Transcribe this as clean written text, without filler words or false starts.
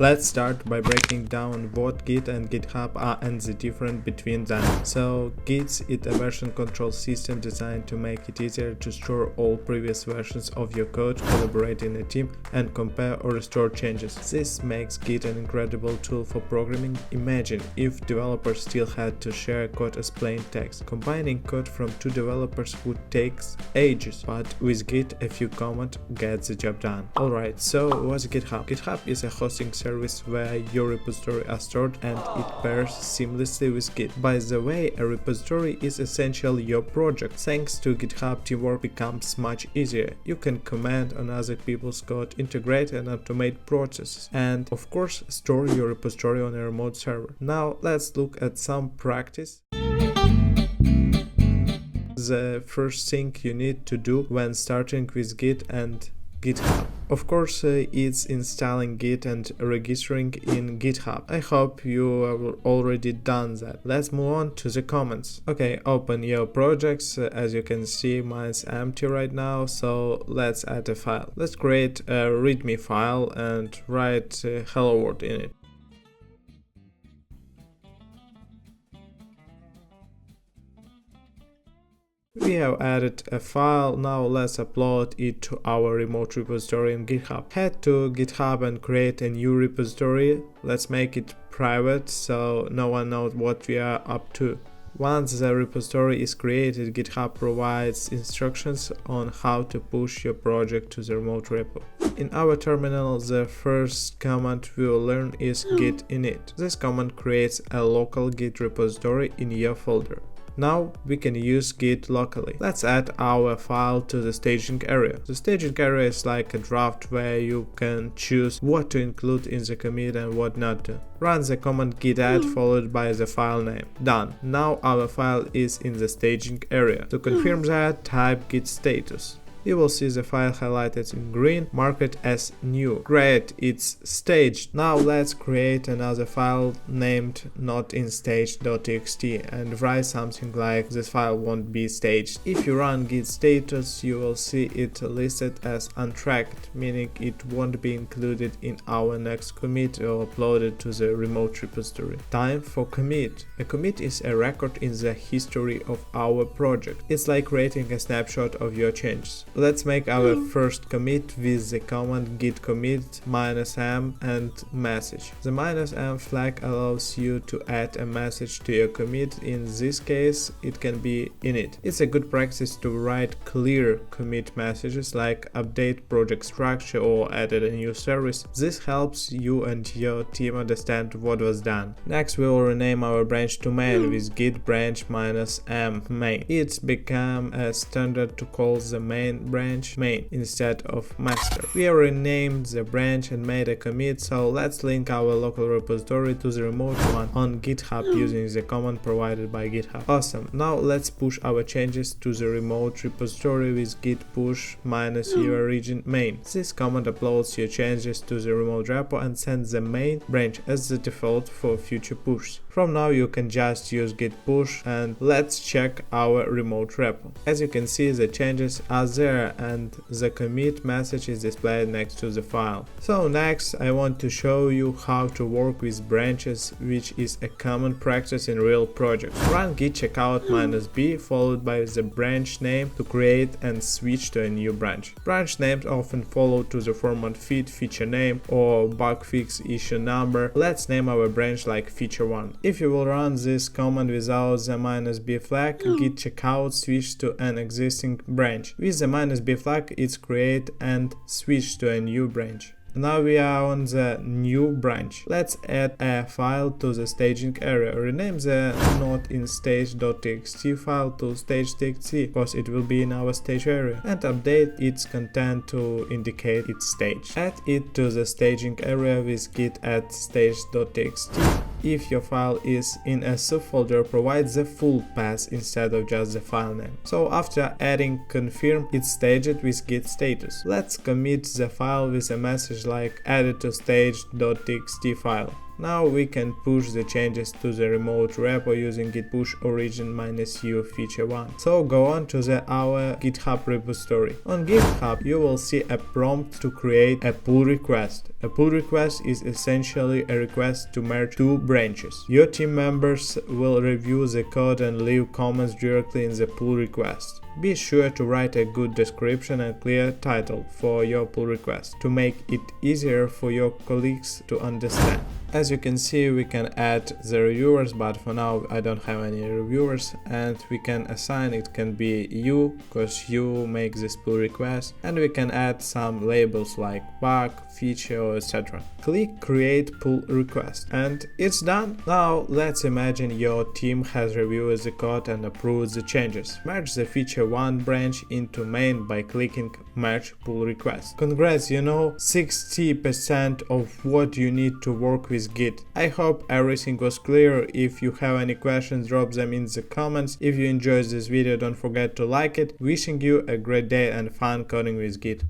Let's start by breaking down what Git and GitHub are and the difference between them. So Git is a version control system designed to make it easier to store all previous versions of your code, collaborate in a team, and compare or restore changes. This makes Git an incredible tool for programming. Imagine if developers still had to share code as plain text. Combining code from two developers would take ages, but with Git a few commands get the job done. Alright, so what's GitHub? GitHub is a hosting service where your repository are stored and it pairs seamlessly with Git. By the way, a repository is essentially your project. Thanks to GitHub, teamwork becomes much easier. You can comment on other people's code, integrate and automate processes, and of course store your repository on a remote server. Now let's look at some practice. The first thing you need to do when starting with Git and GitHub, of course, it's installing Git and registering in GitHub. I hope you have already done that. Let's move on to the comments. Okay, open your projects. As you can see, mine's empty right now, so let's add a file. Let's create a readme file and write hello world in it. We have added a file, now let's upload it to our remote repository in GitHub. Head to GitHub and create a new repository. Let's make it private so no one knows what we are up to. Once the repository is created, GitHub provides instructions on how to push your project to the remote repo. In our terminal, the first command we will learn is git init. This command creates a local Git repository in your folder. Now we can use Git locally. Let's add our file to the staging area. The staging area is like a draft where you can choose what to include in the commit and what not to. Run the command git add followed by the file name. Done. Now our file is in the staging area. To confirm that, type git status. You will see the file highlighted in green, mark it as new. Great, it's staged. Now let's create another file named notinstage.txt and write something like this file won't be staged. If you run git status, you will see it listed as untracked, meaning it won't be included in our next commit or uploaded to the remote repository. Time for commit. A commit is a record in the history of our project. It's like creating a snapshot of your changes. Let's make our first commit with the command git commit -m and message. The -m flag allows you to add a message to your commit. In this case, it can be init. It's a good practice to write clear commit messages like update project structure or added a new service. This helps you and your team understand what was done. Next, we will rename our branch to main with git branch -m main. It's become a standard to call the main branch main instead of master. We have renamed the branch and made a commit, so let's link our local repository to the remote one on GitHub using the command provided by GitHub. Awesome. Now let's push our changes to the remote repository with git push -your region main. This command uploads your changes to the remote repo and sends the main branch as the default for future pushes. From now you can just use git push and let's check our remote repo. As you can see, the changes are there and the commit message is displayed next to the file. So next I want to show you how to work with branches, which is a common practice in real projects. Run git checkout -b followed by the branch name to create and switch to a new branch. Branch names often follow to the format feed, feature name or bug fix issue number. Let's name our branch like feature 1. If you will run this command without the -b flag, git checkout switch to an existing branch. With the -b flag, it's create and switch to a new branch. Now we are on the new branch. Let's add a file to the staging area. Rename the notinstage.txt file to stage.txt because it will be in our stage area, and update its content to indicate its stage. Add it to the staging area with git add stage.txt. If your file is in a subfolder, provide the full path instead of just the file name. So after adding confirm, it's staged with git status. Let's commit the file with a message like added to stage.txt file. Now we can push the changes to the remote repo using git push origin -u feature 1. So go on to our GitHub repository. On GitHub you will see a prompt to create a pull request. A pull request is essentially a request to merge two branches. Your team members will review the code and leave comments directly in the pull request. Be sure to write a good description and clear title for your pull request to make it easier for your colleagues to understand. As you can see, we can add the reviewers, but for now I don't have any reviewers, and we can assign it can be you, because you make this pull request, and we can add some labels like bug, feature, etc. Click create pull request and it's done. Now let's imagine your team has reviewed the code and approved the changes. Merge the feature 1 branch into main by clicking merge pull request. Congrats, you know 60% of what you need to work with Git. I hope everything was clear. If you have any questions, drop them in the comments. If you enjoyed this video, don't forget to like it. Wishing you a great day and fun coding with Git.